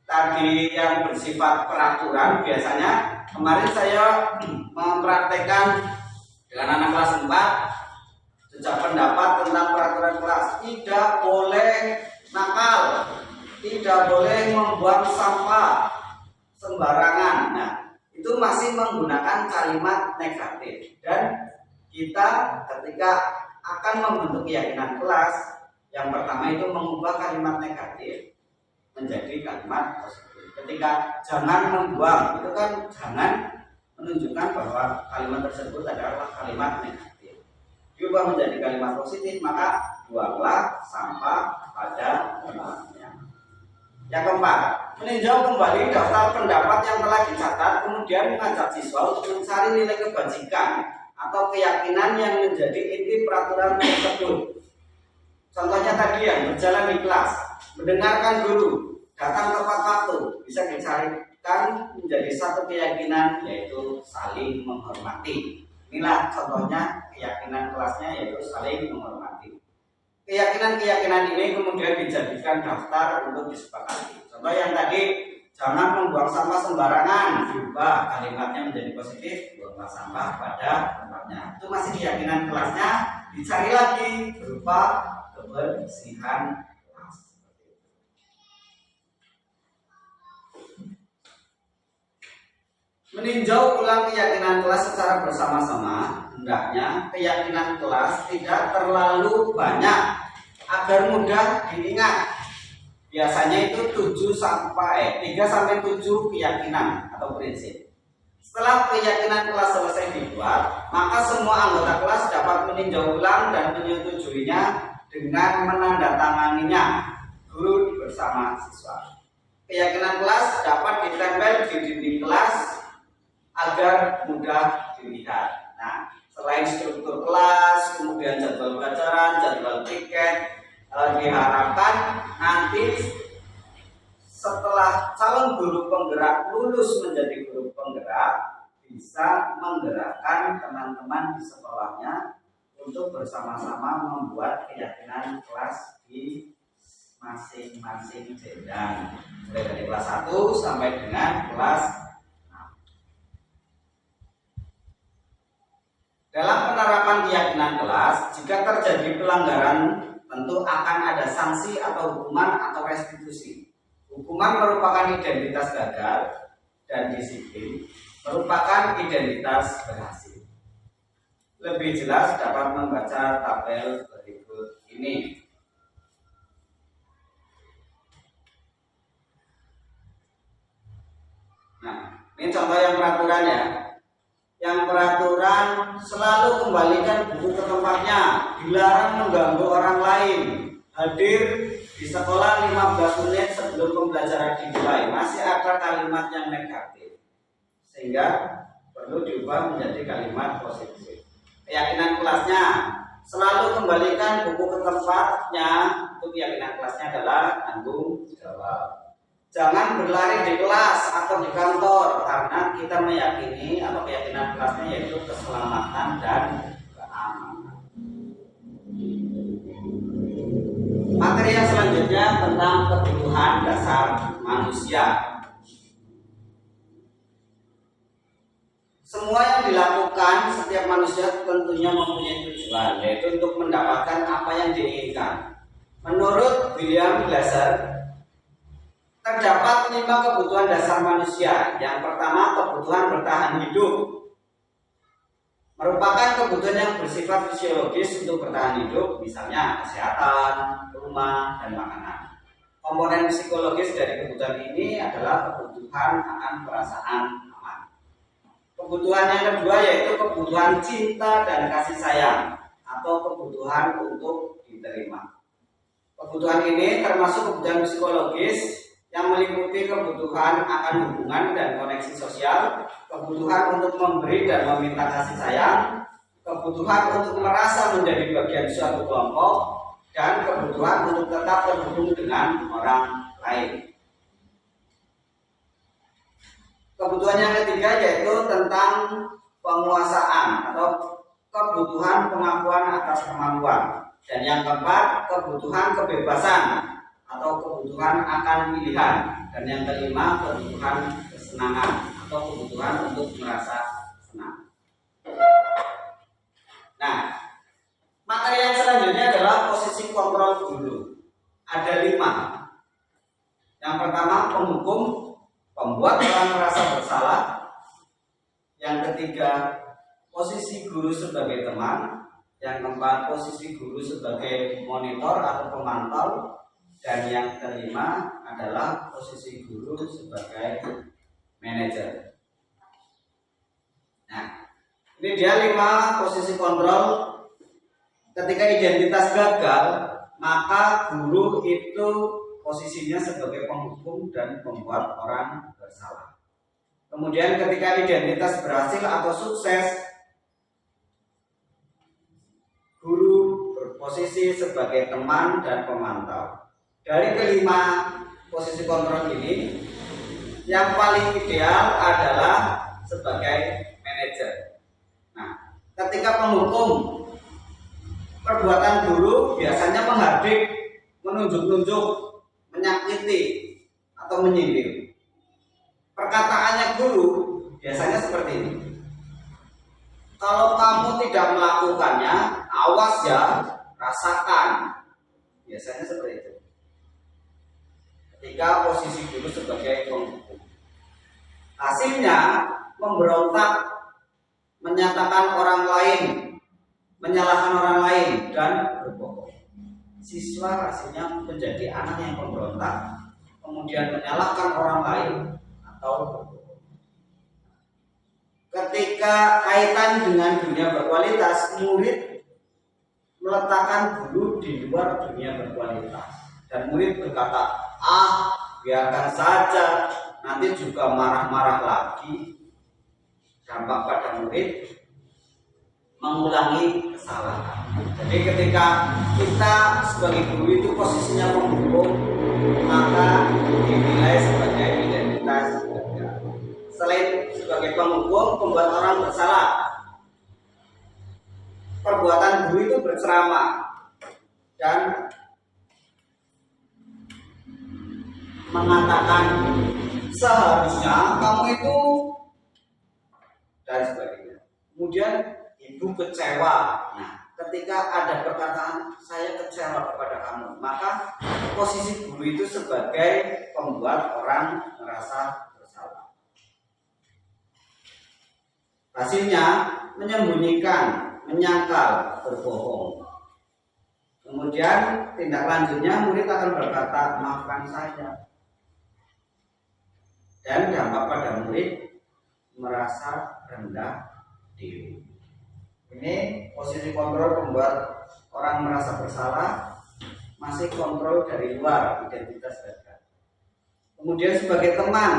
B: tadi yang bersifat peraturan biasanya kemarin saya mempraktekkan dengan anak kelas 4 jejak pendapat tentang peraturan kelas. Tidak boleh nakal, tidak boleh membuang sampah sembarangan. Nah, itu masih menggunakan kalimat negatif. Dan kita ketika akan membentuk keyakinan kelas, yang pertama itu mengubah kalimat negatif menjadi kalimat positif. Ketika jangan membuang, itu kan jangan menunjukkan bahwa kalimat tersebut adalah kalimat negatif. Diubah menjadi kalimat positif, maka buanglah sampah pada tempatnya. Yang keempat, meninjau kembali daftar pendapat yang telah dicatat, kemudian mengajak siswa untuk mencari nilai kebajikan atau keyakinan yang menjadi inti peraturan tersebut. Contohnya tadi yang berjalan di kelas, mendengarkan guru, datang tepat waktu, bisa dicarikan menjadi satu keyakinan yaitu saling menghormati. Inilah contohnya keyakinan kelasnya yaitu saling menghormati. Keyakinan-keyakinan ini kemudian dijadikan daftar untuk disepakati. Contoh yang tadi, jangan membuang sampah sembarangan, diubah kalimatnya menjadi positif, buanglah sampah pada tempatnya. Itu masih keyakinan kelasnya, dicari lagi berupa kebersihan kelas. Meninjau ulang keyakinan kelas secara bersama-sama, hendaknya keyakinan kelas tidak terlalu banyak agar mudah diingat. biasanya itu 3 sampai 7 keyakinan atau prinsip. Setelah keyakinan kelas selesai dibuat, maka semua anggota kelas dapat meninjau ulang dan menyetujuinya dengan menandatanganinya guru bersama siswa. Keyakinan kelas dapat ditempel di dinding kelas agar mudah dilihat. Nah, selain struktur kelas, kemudian jadwal pelajaran, jadwal tiket, diharapkan nanti setelah calon guru penggerak lulus menjadi guru penggerak, bisa menggerakkan teman-teman di sekolahnya untuk bersama-sama membuat keyakinan kelas di masing-masing jenjang, mulai dari kelas 1 sampai dengan kelas 6. Dalam penerapan keyakinan kelas, jika terjadi pelanggaran tentu akan ada sanksi atau hukuman atau restitusi. Hukuman merupakan identitas gagal dan disiplin merupakan identitas berhasil. Lebih jelas dapat membaca tabel berikut ini. Nah, ini contoh yang peraturan ya. Yang peraturan selalu kembalikan buku ke tempatnya, dilarang mengganggu orang lain, hadir di sekolah 15 menit sebelum pembelajaran dimulai. Masih ada kalimat yang negatif, sehingga perlu diubah menjadi kalimat positif. Keyakinan kelasnya selalu kembalikan buku ke tempatnya. Untuk keyakinan kelasnya adalah tanggung jawab. Jangan berlari di kelas atau di kantor, karena kita meyakini atau keyakinan kelasnya yaitu keselamatan dan keamanan. Materi yang selanjutnya tentang kebutuhan dasar manusia. Semua yang dilakukan setiap manusia tentunya mempunyai tujuan, yaitu untuk mendapatkan apa yang diinginkan. Menurut William Glasser, terdapat 5 kebutuhan dasar manusia. Yang pertama, kebutuhan bertahan hidup. Merupakan kebutuhan yang bersifat fisiologis untuk bertahan hidup, misalnya kesehatan, rumah, dan makanan. Komponen psikologis dari kebutuhan ini adalah kebutuhan akan perasaan aman. Kebutuhan yang kedua yaitu kebutuhan cinta dan kasih sayang atau kebutuhan untuk diterima. Kebutuhan ini termasuk kebutuhan psikologis yang meliputi kebutuhan akan hubungan dan koneksi sosial, kebutuhan untuk memberi dan meminta kasih sayang, kebutuhan untuk merasa menjadi bagian suatu kelompok, dan kebutuhan untuk tetap terhubung dengan orang lain. Kebutuhan yang ketiga yaitu tentang penguasaan atau kebutuhan pengakuan atas kemampuan, dan yang keempat kebutuhan kebebasan atau kebutuhan akan pilihan, dan yang kelima kebutuhan kesenangan atau kebutuhan untuk merasa senang. Nah, materi yang selanjutnya adalah posisi kontrol guru. Ada 5. Yang pertama penghukum, pembuat orang merasa bersalah. Yang ketiga posisi guru sebagai teman. Yang keempat posisi guru sebagai monitor atau pemantau. Dan yang kelima adalah posisi guru sebagai manajer. Nah, ini dia 5 posisi kontrol. Ketika identitas gagal, maka guru itu posisinya sebagai penghukum dan membuat orang bersalah. Kemudian ketika identitas berhasil atau sukses, guru berposisi sebagai teman dan pemantau. Dari kelima posisi kontrol ini, yang paling ideal adalah sebagai manajer. Nah, ketika penghukum, perbuatan guru biasanya menghardik, menunjuk-nunjuk, menyakiti, atau menyindir. Perkataannya guru biasanya seperti ini. Kalau kamu tidak melakukannya, awas ya, rasakan. Biasanya seperti itu. Ketika posisi guru sebagai penghukum, hasilnya memberontak, menyatakan orang lain, menyalahkan orang lain, dan berbohong. siswa rasanya menjadi anak yang pemberontak, kemudian menyalahkan orang lain atau berbohong. Ketika kaitan dengan dunia berkualitas, murid meletakkan guru di luar dunia berkualitas, dan murid berkata, biarkan saja, nanti juga marah-marah lagi. Dampak pada murid mengulangi kesalahan. Jadi ketika kita sebagai guru itu posisinya pemhukum, maka dinilai sebagai identitas gagal. Selain sebagai penghukum, pembuat orang bersalah, perbuatan guru itu berceramah dan mengatakan seharusnya kamu itu dan sebagainya. Kemudian ibu kecewa. Nah, ketika ada perkataan saya kecewa kepada kamu, maka posisi guru itu sebagai pembuat orang merasa bersalah. Hasilnya menyembunyikan, menyangkal, berbohong. Kemudian tindak lanjutnya murid akan berkata, maafkan saya. Dan dampak pada murid merasa rendah diri. Ini posisi kontrol pembuat orang merasa bersalah, masih kontrol dari luar, identitas gagal. Kemudian sebagai teman,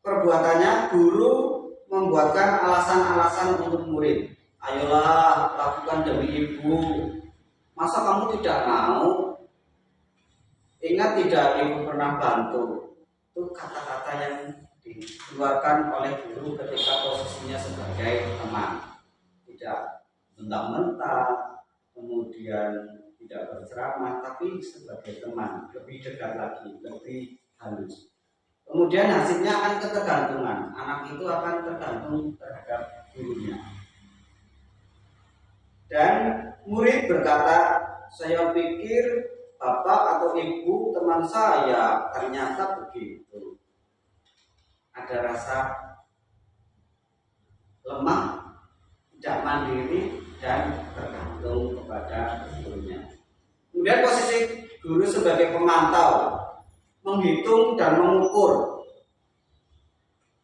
B: perbuatannya guru membuatkan alasan-alasan untuk murid. Ayolah, lakukan demi ibu. Masa kamu tidak mau? Ingat tidak, ibu pernah bantu. Itu kata-kata yang dikeluarkan oleh guru ketika posisinya sebagai teman. Tidak mentah-mentah, kemudian tidak berceramah, tapi sebagai teman, lebih dekat lagi, lebih halus. Kemudian hasilnya akan ketergantungan. Anak itu akan tergantung terhadap gurunya. Dan murid berkata, saya pikir bapak atau ibu teman saya, ternyata begitu. Ada rasa lemah, tidak mandiri, dan tergantung kepada gurunya. Kemudian posisi guru sebagai pemantau, menghitung dan mengukur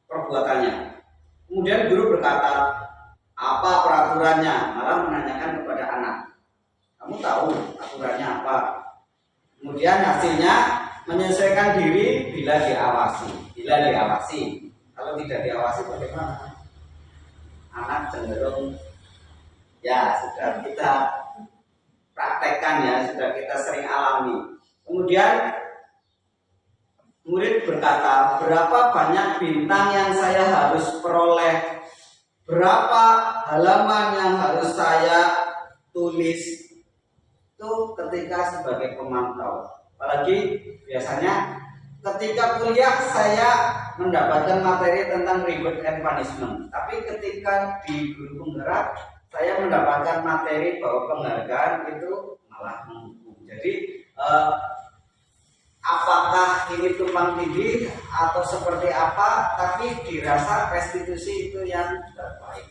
B: perbuatannya. Kemudian guru berkata, apa peraturannya? Malah menanyakan kepada anak, kamu tahu aturannya apa? Kemudian hasilnya menyesuaikan diri bila diawasi. Kalau tidak diawasi bagaimana? Anak cenderung, ya sudah kita praktekkan ya, sudah kita sering alami. Kemudian murid berkata, berapa banyak bintang yang saya harus peroleh? Berapa halaman yang harus saya tulis? Itu ketika sebagai pemantau. Apalagi biasanya ketika kuliah saya mendapatkan materi tentang reward and punishment. Tapi ketika di guru penggerak saya mendapatkan materi bahwa penghargaan itu malah menghukum. Jadi apakah ini tumpang tindih atau seperti apa, tapi dirasa restitusi itu yang terbaik.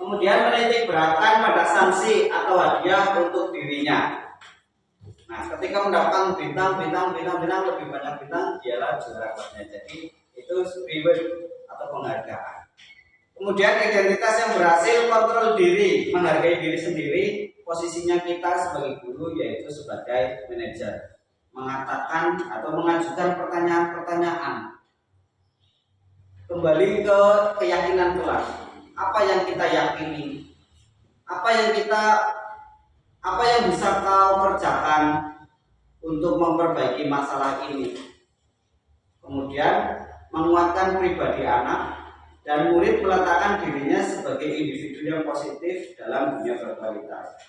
B: Kemudian menitik beratkan pada sanksi atau hadiah untuk dirinya. Nah, ketika mendapatkan bintang lebih banyak bintang, dialah juara kelasnya. Jadi itu reward atau penghargaan. Kemudian identitas yang berhasil kontrol diri, menghargai diri sendiri. Posisinya kita sebagai guru yaitu sebagai manajer, mengatakan atau mengajukan pertanyaan-pertanyaan kembali ke keyakinan kelas. Apa yang kita yakini? Apa yang bisa kau kerjakan untuk memperbaiki masalah ini? Kemudian menguatkan pribadi anak dan murid meletakkan dirinya sebagai individu yang positif dalam dunia berkualitas.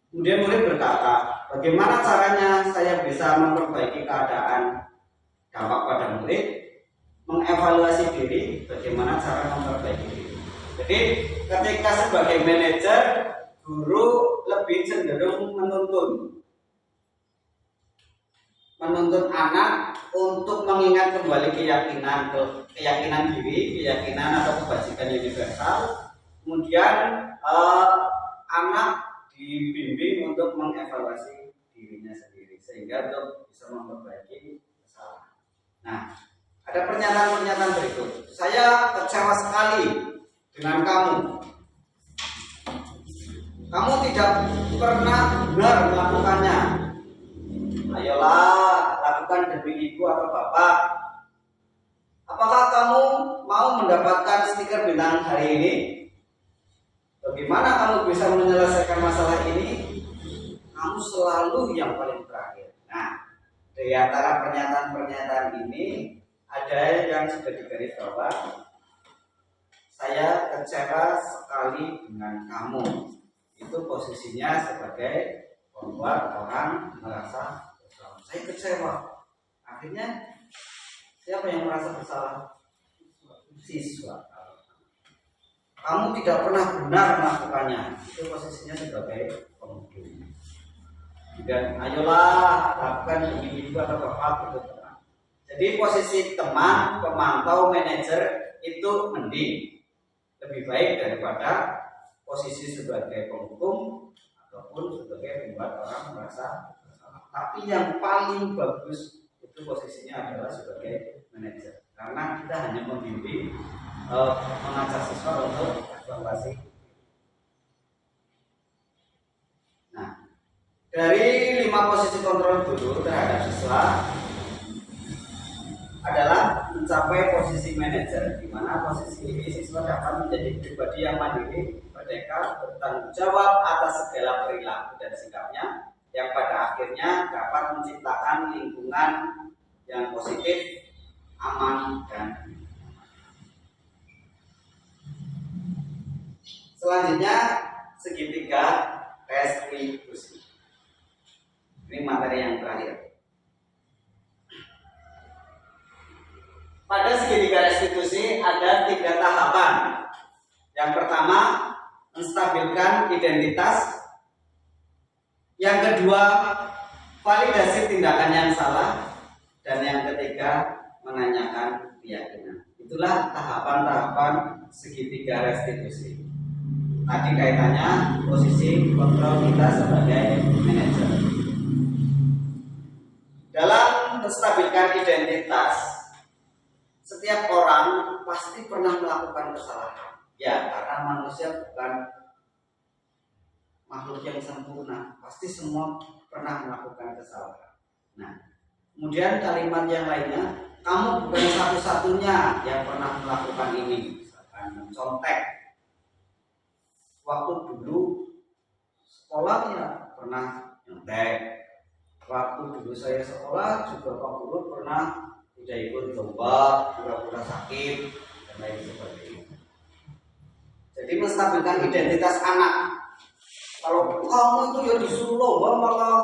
B: Kemudian murid berkata, bagaimana caranya saya bisa memperbaiki keadaan? Dampak pada murid, mengevaluasi diri, bagaimana cara memperbaiki diri. Jadi ketika sebagai manajer, guru lebih cenderung menuntun anak untuk mengingat kembali keyakinan diri, keyakinan atau kebajikan universal. Kemudian anak dibimbing untuk mengevaluasi dirinya sendiri sehingga untuk bisa memperbaiki kesalahan. Nah, ada pernyataan-pernyataan berikut. Saya kecewa sekali dengan kamu. Kamu tidak pernah benar melakukannya. Ayolah, lakukan demi ibu atau bapak. Apakah kamu mau mendapatkan stiker bintang hari ini? Bagaimana kamu bisa menyelesaikan masalah ini? Kamu selalu yang paling terakhir. Nah, di antara pernyataan-pernyataan ini ada yang sudah digaris bawah. Saya kecewa sekali dengan kamu. Itu posisinya sebagai membuat orang merasa bersalah. Saya kecewa. Akhirnya siapa yang merasa bersalah? Siswa. Kamu tidak pernah benar melakukannya. Itu posisinya sebagai pemukul. Dan ayolah lakukan demi ibu atau bapak itu. Jadi posisi teman, pemantau, manajer itu mending, lebih baik daripada posisi sebagai penghukum ataupun sebagai pembuat orang merasa bersalah. Tapi yang paling bagus itu posisinya adalah sebagai manajer, karena kita hanya membimbing, mengajak siswa untuk evaluasi. Nah, dari 5 posisi kontrol guru terhadap siswa adalah mencapai posisi manajer, di mana posisi ini siswa dapat menjadi pribadi yang mandiri, merdeka, bertanggung jawab atas segala perilaku dan sikapnya, yang pada akhirnya dapat menciptakan lingkungan yang positif, aman, dan selanjutnya segitiga restitusi. Ini materi yang terakhir. Pada segitiga restitusi ada 3 tahapan. Yang pertama, menstabilkan identitas. Yang kedua, validasi tindakan yang salah. Dan yang ketiga, menanyakan keyakinan. Itulah tahapan-tahapan segitiga restitusi. Tadi kaitannya posisi kontrol kita sebagai manajer. Dalam menstabilkan identitas, setiap orang pasti pernah melakukan kesalahan. Ya, karena manusia bukan makhluk yang sempurna. Pasti semua pernah melakukan kesalahan. Nah, kemudian kalimat yang lainnya, kamu bukan satu-satunya yang pernah melakukan ini. Misalkan mencontek. Waktu dulu sekolah ya pernah nyontek. Waktu dulu saya sekolah juga Pak Guru pernah tidak ikut lomba, pura-pura sakit, dan lain sebagainya. Jadi menstabilkan identitas anak. Kalau kamu itu ya disuruh lomba malah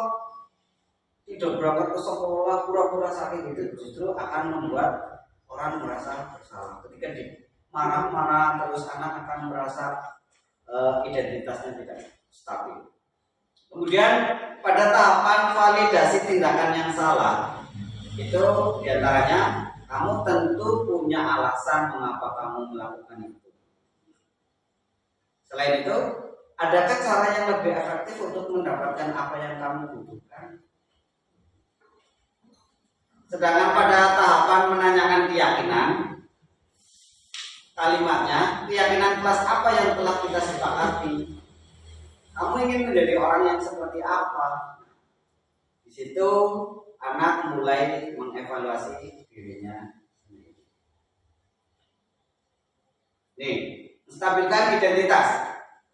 B: tidak berangkat ke sekolah, pura-pura sakit, itu justru akan membuat orang merasa bersalah. Ketika marah-marah terus, anak akan merasa identitasnya tidak stabil. Kemudian pada tahapan validasi tindakan yang salah, itu diantaranya kamu tentu punya alasan mengapa kamu melakukan itu. Selain itu, adakah cara yang lebih efektif untuk mendapatkan apa yang kamu butuhkan? Sedangkan pada tahapan menanyakan keyakinan, kalimatnya, keyakinan kelas apa yang telah kita sepakati? Kamu ingin menjadi orang yang seperti apa? Di situ anak mulai mengevaluasi dirinya sendiri. Nih, menstabilkan identitas.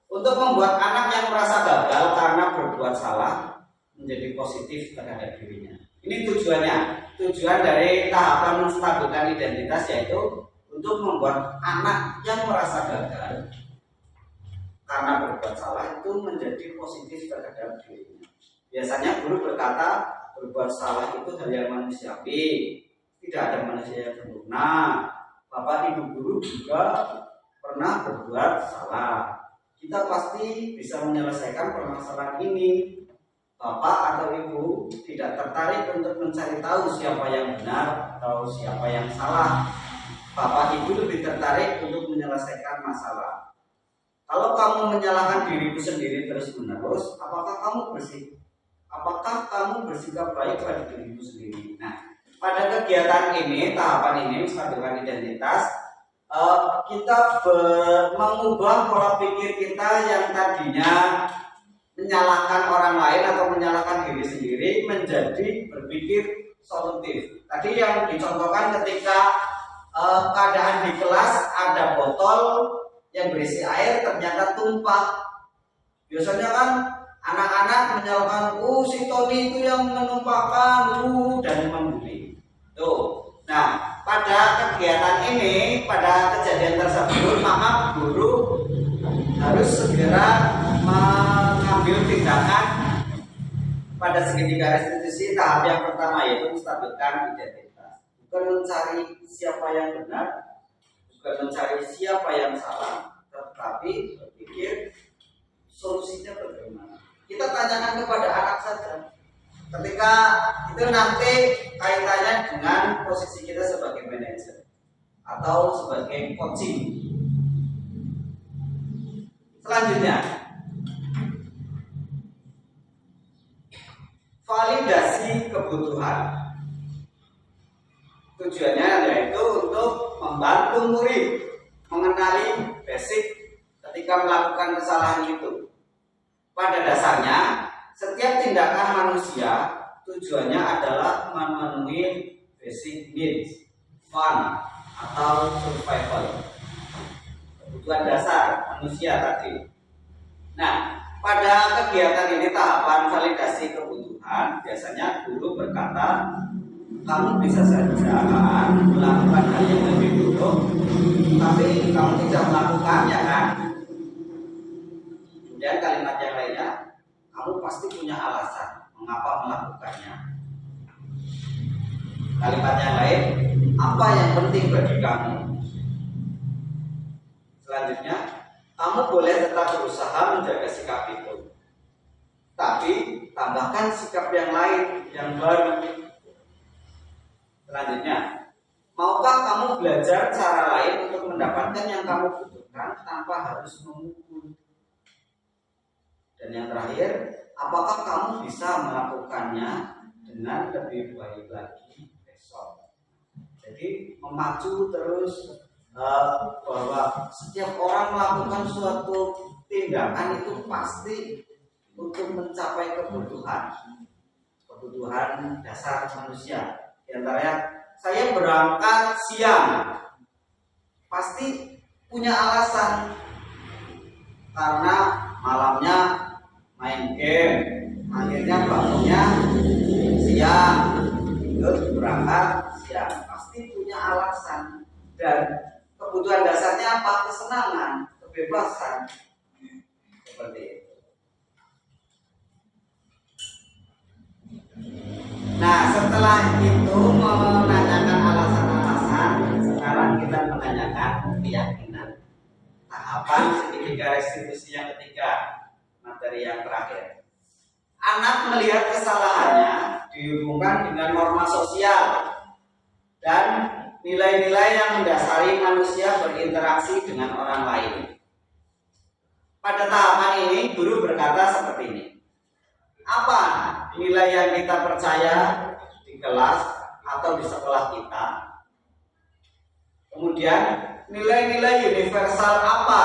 B: Untuk membuat anak yang merasa gagal karena berbuat salah menjadi positif terhadap dirinya. Ini tujuannya. Tujuan dari tahapan menstabilkan identitas yaitu untuk membuat anak yang merasa gagal karena berbuat salah itu menjadi positif terhadap dirinya. Biasanya guru berkata berbuat salah itu hal yang manusiawi, tidak ada manusia yang sempurna. Bapak ibu guru juga pernah berbuat salah. Kita pasti bisa menyelesaikan permasalahan ini. Bapak atau ibu tidak tertarik untuk mencari tahu siapa yang benar atau siapa yang salah. Bapak ibu lebih tertarik untuk menyelesaikan masalah. Kalau kamu menyalahkan dirimu sendiri terus-menerus, apakah kamu bersikap baik pada dirimu sendiri? Nah, pada kegiatan ini, tahapan ini, stabilkan identitas, kita mengubah pola pikir kita yang tadinya menyalahkan orang lain atau menyalahkan diri sendiri menjadi berpikir solutif. Tadi yang dicontohkan ketika keadaan di kelas ada botol yang berisi air ternyata tumpah. Biasanya kan anak-anak menyalahkan, si Tony itu yang menumpahkan, dan membuli. Tuh. Nah, pada kegiatan ini, pada kejadian tersebut, maka guru harus segera mengambil tindakan pada segitiga restitusi. Tahap yang pertama yaitu menstabilkan identitas. Bukan mencari siapa yang benar, bukan mencari siapa yang salah, tetapi berpikir solusinya bagaimana. Kita tanyakan kepada anak saja. Ketika itu nanti kaitannya dengan posisi kita sebagai manajer atau sebagai coaching. Selanjutnya, validasi kebutuhan. Tujuannya yaitu untuk membantu murid mengenali basic ketika melakukan kesalahan itu. Pada dasarnya, setiap tindakan manusia tujuannya adalah memenuhi basic needs, fun atau survival, kebutuhan dasar manusia tadi. Nah, pada kegiatan ini tahapan validasi kebutuhan, biasanya guru berkata, kamu bisa saja melakukan hal yang lebih buruk, tapi kamu tidak melakukannya kan? Kemudian kalimat yang lainnya, kamu pasti punya alasan mengapa melakukannya. Kalimat yang lain, apa yang penting bagi kamu? Selanjutnya, kamu boleh tetap berusaha menjaga sikap itu, tapi tambahkan sikap yang lain, yang baru. Selanjutnya, maukah kamu belajar cara lain untuk mendapatkan yang kamu butuhkan tanpa harus memukul? Dan yang terakhir, apakah kamu bisa melakukannya dengan lebih baik lagi besok? Jadi memacu terus bahwa setiap orang melakukan suatu tindakan itu pasti untuk mencapai kebutuhan dasar manusia. Di antaranya, saya berangkat siang, pasti punya alasan karena malamnya main game, akhirnya bangunnya siang, terus berangkat siang, pasti punya alasan. Dan kebutuhan dasarnya apa? Kesenangan, kebebasan, seperti itu. Nah, setelah itu menanyakan alasan-alasan, sekarang kita menanyakan keyakinan. Tahapan segitiga restitusi yang ketiga, materi yang terakhir. Anak melihat kesalahannya dihubungkan dengan norma sosial dan nilai-nilai yang mendasari manusia berinteraksi dengan orang lain. Pada tahapan ini, guru berkata seperti ini. Apa nilai yang kita percaya di kelas atau di sekolah kita? Kemudian, nilai-nilai universal apa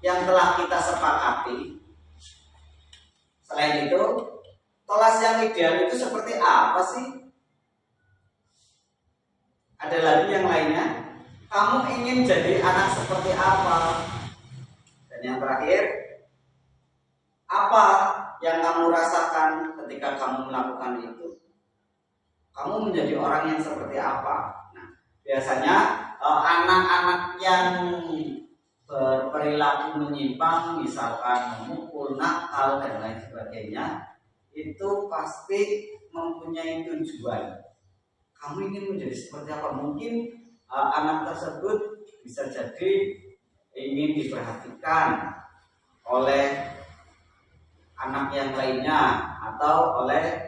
B: yang telah kita sepakati? Selain itu, kelas yang ideal itu seperti apa sih? Ada lagi yang lainnya. Kamu ingin jadi anak seperti apa? Dan yang terakhir, apa yang kamu rasakan ketika kamu melakukan itu? Kamu menjadi orang yang seperti apa? Nah, biasanya anak-anak yang berperilaku menyimpang, misalkan memukul, nakal, dan lain sebagainya, itu pasti mempunyai tujuan. Kamu ingin menjadi seperti apa? Mungkin anak tersebut bisa jadi ingin diperhatikan oleh anak yang lainnya atau oleh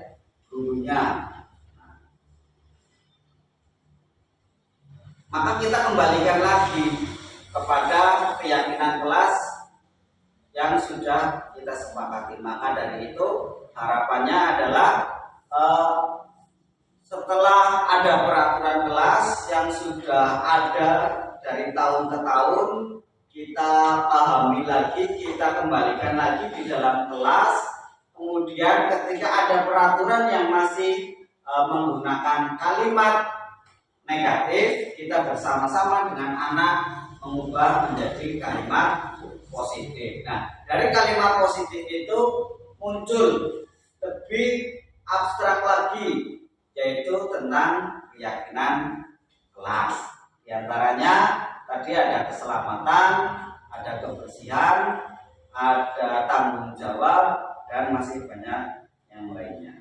B: gurunya. Maka kita kembalikan lagi kepada keyakinan kelas yang sudah kita sepakati. Maka dari itu harapannya adalah setelah ada peraturan kelas yang sudah ada dari tahun ke tahun, kita pahami lagi, kita kembalikan lagi di dalam kelas. Kemudian ketika ada peraturan yang masih menggunakan kalimat negatif, kita bersama-sama dengan anak mengubah menjadi kalimat positif. Nah, dari kalimat positif itu muncul lebih abstrak lagi, yaitu tentang keyakinan kelas. Di antaranya tadi ada keselamatan, ada kebersihan, ada tanggung jawab, dan masih banyak yang lainnya.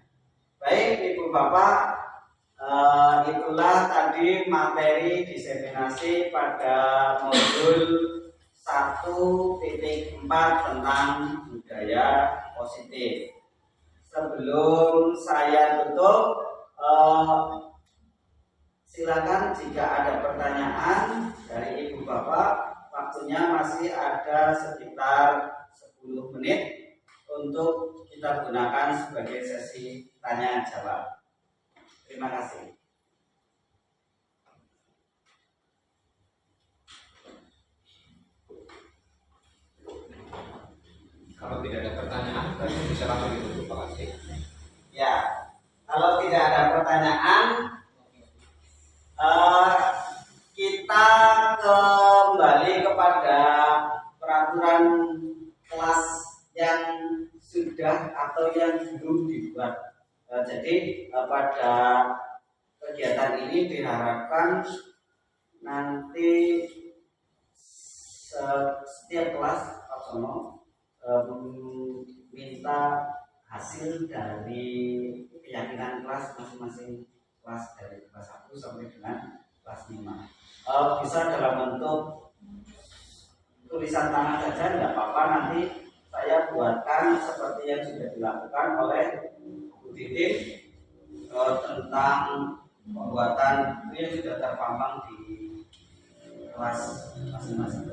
B: Baik Ibu Bapak, itulah tadi materi diseminasi pada modul 1.4 tentang budaya positif. Sebelum saya tutup, silakan jika ada pertanyaan dari Ibu Bapak. Waktunya masih ada sekitar 10 menit untuk kita gunakan sebagai sesi tanya jawab. Terima kasih.
D: Kalau tidak ada pertanyaan, berarti bisa langsung ditutup, Pak Kasih.
B: Ya, kalau tidak ada pertanyaan, kita kembali kepada peraturan kelas yang sudah atau yang belum dibuat. Jadi pada kegiatan ini diharapkan nanti setiap kelas minta hasil dari keyakinan kelas masing-masing kelas, dari kelas 1 sampai dengan kelas 5. Bisa dalam bentuk tulisan tangan saja, tidak apa-apa. Nanti saya buatkan seperti yang sudah dilakukan oleh Bu Titin tentang pembuatan itu yang sudah terpampang di kelas masing-masing.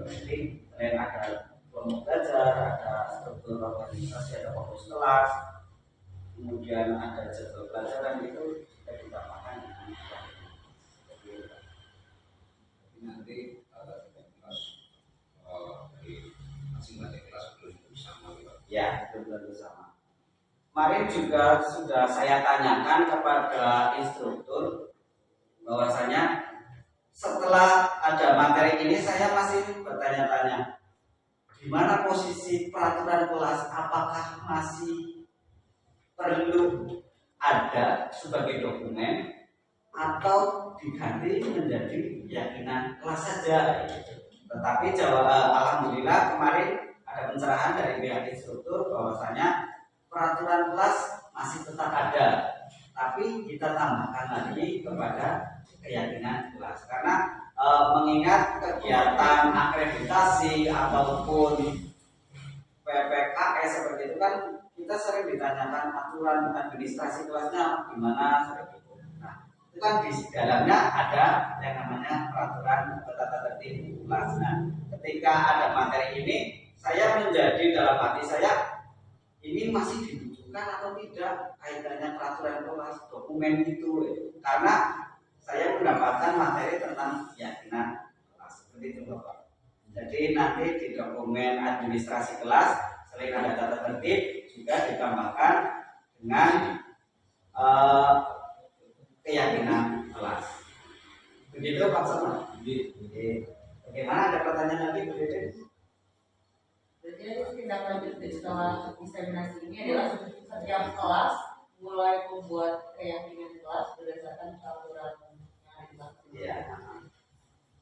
B: Jadi selain ada kelompok belajar, ada struktur organisasi, ada fokus kelas, kemudian ada jadwal pelajaran, itu sudah ditambahkan.
D: Nanti kelas di masing-masing kelas belum bersama.
B: Ya, belum bersama. Kemarin juga sudah saya tanyakan kepada instruktur bahwasanya setelah ada materi ini saya masih bertanya-tanya di mana posisi peraturan kelas, apakah masih perlu ada sebagai dokumen atau diganti menjadi keyakinan kelas saja. Tetapi alhamdulillah kemarin ada pencerahan dari pihak instruktur bahwasanya peraturan kelas masih tetap ada, tapi kita tambahkan lagi kepada keyakinan kelas karena mengingat kegiatan akreditasi ataupun PPKS seperti itu kan kita sering ditanyakan aturan administrasi kelasnya gimana seperti itu. Nah, itu kan di dalamnya ada yang namanya peraturan tata tertib kelas. Nah, ketika ada materi ini, saya menjadi dalam hati saya ini masih dibutuhkan atau tidak kaitannya peraturan kelas dokumen itu, karena saya mendapatkan materi tentang keyakinan kelas seperti itu Bapak. Jadi nanti di dokumen administrasi kelas selain ada tata tertib juga ditambahkan dengan keyakinan kelas. Begitu Pak Sama. Bagaimana, ada pertanyaan lagi Bu Dede?
E: Jadi tindak lanjut setelah diseminasi ini adalah setiap kelas mulai membuat keyakinan kelas berdasarkan peraturan yang dilakukan.
B: Ya.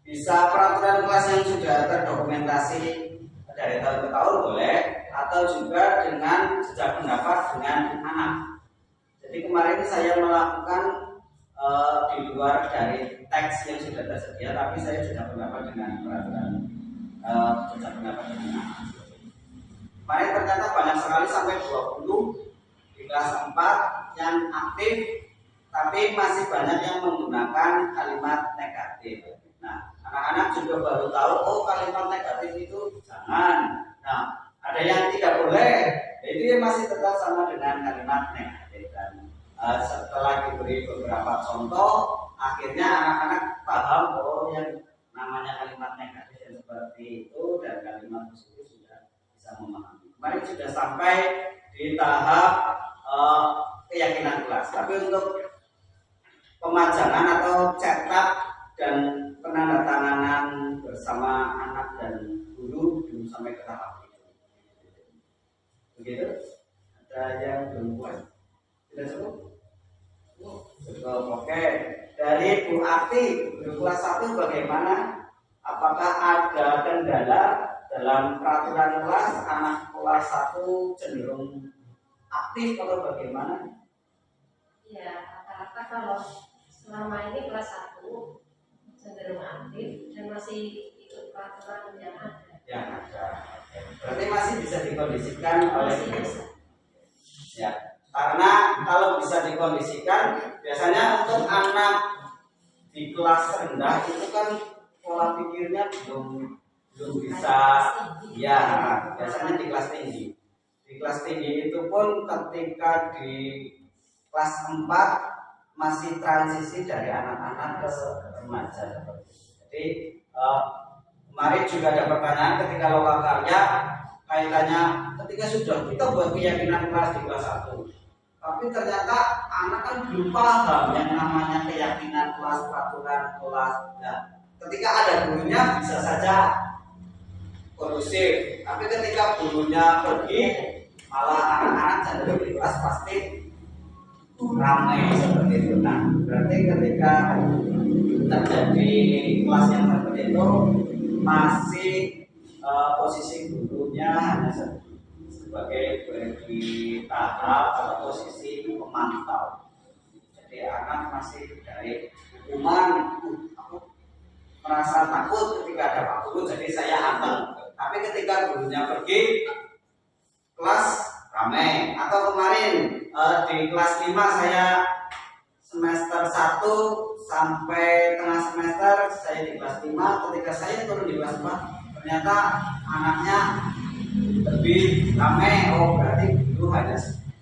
B: Bisa peraturan kelas yang sudah terdokumentasi dari tahun ke tahun boleh, atau juga dengan jejak pendapat dengan anak. Jadi kemarin saya melakukan di luar dari teks yang sudah tersedia, tapi saya jejak pendapat dengan peraturan jejak pendapat dengan anak. Kemarin ternyata banyak sekali sampai 20 di kelas 4 yang aktif, tapi masih banyak yang menggunakan kalimat negatif. Nah, anak-anak juga baru tahu, oh kalimat negatif itu jangan. Nah, Ada yang tidak boleh, itu ya masih tetap sama dengan kalimat negatif. Dan setelah diberi beberapa contoh, akhirnya anak-anak paham oh yang namanya kalimat negatif yang seperti itu dan kalimat positif sudah bisa memahami. Kemarin sudah sampai di tahap keyakinan kelas. Tapi untuk pemajangan atau cetak dan penandatanganan bersama anak dan guru belum sampai ke tahap itu. Begitu? Ada yang belum puas? Tidak cukup? Cukup. Oke. Dari Bu Ati, guru kelas 1 bagaimana? Apakah ada kendala dalam peraturan kelas anak kelas 1 cenderung aktif atau bagaimana?
F: Ya, rata-rata kalau selama ini kelas 1 cenderung aktif dan masih ikut peraturan yang ada.
B: Yang ada. Berarti masih bisa dikondisikan oleh
F: Masih bisa.
B: ya. Karena kalau bisa dikondisikan, biasanya untuk anak di kelas rendah itu kan pola pikirnya belum bisa ya, biasanya di kelas tinggi. Di kelas tinggi itu pun ketika di kelas 4 masih transisi dari anak-anak ke remaja. Jadi kemarin juga ada pertanyaan ketika lokal karya kaitannya ketika sudah kita buat keyakinan kelas di kelas 1, tapi ternyata anak kan belum paham yang namanya keyakinan kelas, peraturan kelas. Nah, ketika ada gurunya bisa saja kondusif, tapi ketika gurunya pergi malah anak-anak cenderung di kelas pasti ramai seperti itu. Nah, berarti ketika terjadi kelas yang seperti itu masih posisi gurunya hanya sebagai beri tahap atau posisi pemantau. Jadi anak masih dari hukuman, aku merasa takut ketika ada Pak Guru, jadi saya anteng. Tapi ketika gurunya pergi, kelas ramai. Atau kemarin di kelas 5 saya semester 1 sampai tengah semester saya di kelas 5. Ketika saya turun di kelas 4, ternyata anaknya lebih ramai. Oh, berarti guru hanya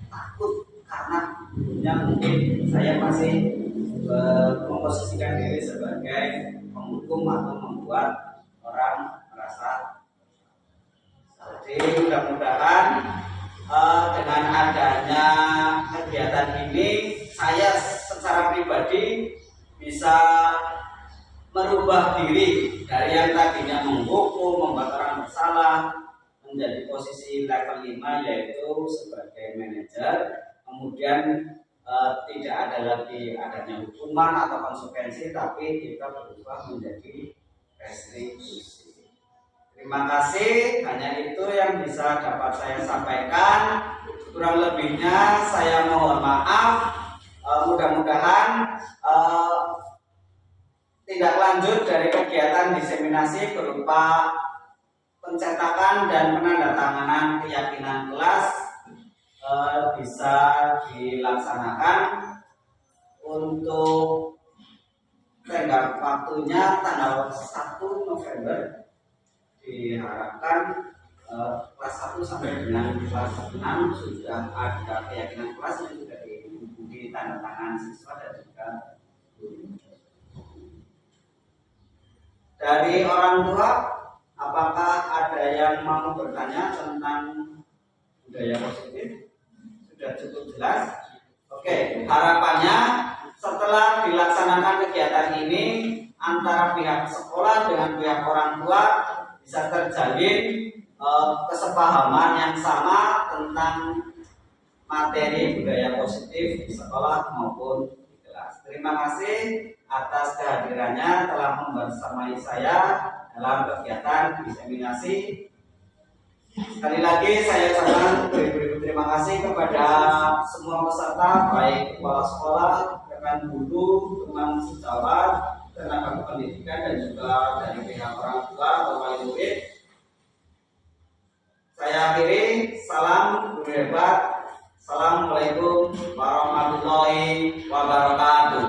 B: takut karena gurunya mungkin saya masih memposisikan diri sebagai penghukum atau membuat orang merasa. Jadi mudah-mudahan dengan adanya kegiatan ini saya secara pribadi bisa merubah diri dari yang tadinya menghukum, membuat orang bersalah, menjadi posisi level 5 yaitu sebagai manajer. Kemudian tidak ada lagi adanya hukuman atau konsekuensi, tapi kita berubah menjadi restitusi. Terima kasih, hanya itu yang bisa dapat saya sampaikan. Kurang lebihnya saya mohon maaf. Mudah-mudahan tindak lanjut dari kegiatan diseminasi berupa pencetakan dan penandatanganan keyakinan kelas bisa dilaksanakan. Untuk tenggat waktunya tanggal 1 November diharapkan kelas 1 sampai dengan kelas 6 sudah ada keyakinan kelas yang sudah ditandatangan siswa dan juga guru. Dari orang tua, apakah ada yang mau bertanya tentang budaya positif? Sudah cukup jelas. Oke, harapannya setelah dilaksanakan kegiatan ini antara pihak sekolah dengan pihak orang tua bisa terjalin kesepahaman yang sama tentang materi budaya positif di sekolah maupun di kelas. Terima kasih atas kehadirannya telah membersamai saya dalam kegiatan diseminasi. Sekali lagi saya ucapkan beribu-ribu terima kasih kepada semua peserta, baik kepala sekolah, rekan guru, teman sejawat, tenaga pendidikan dan juga dari pihak orang tua atau wali murid. Saya akhiri, salam guru hebat. Assalamualaikum warahmatullahi wabarakatuh.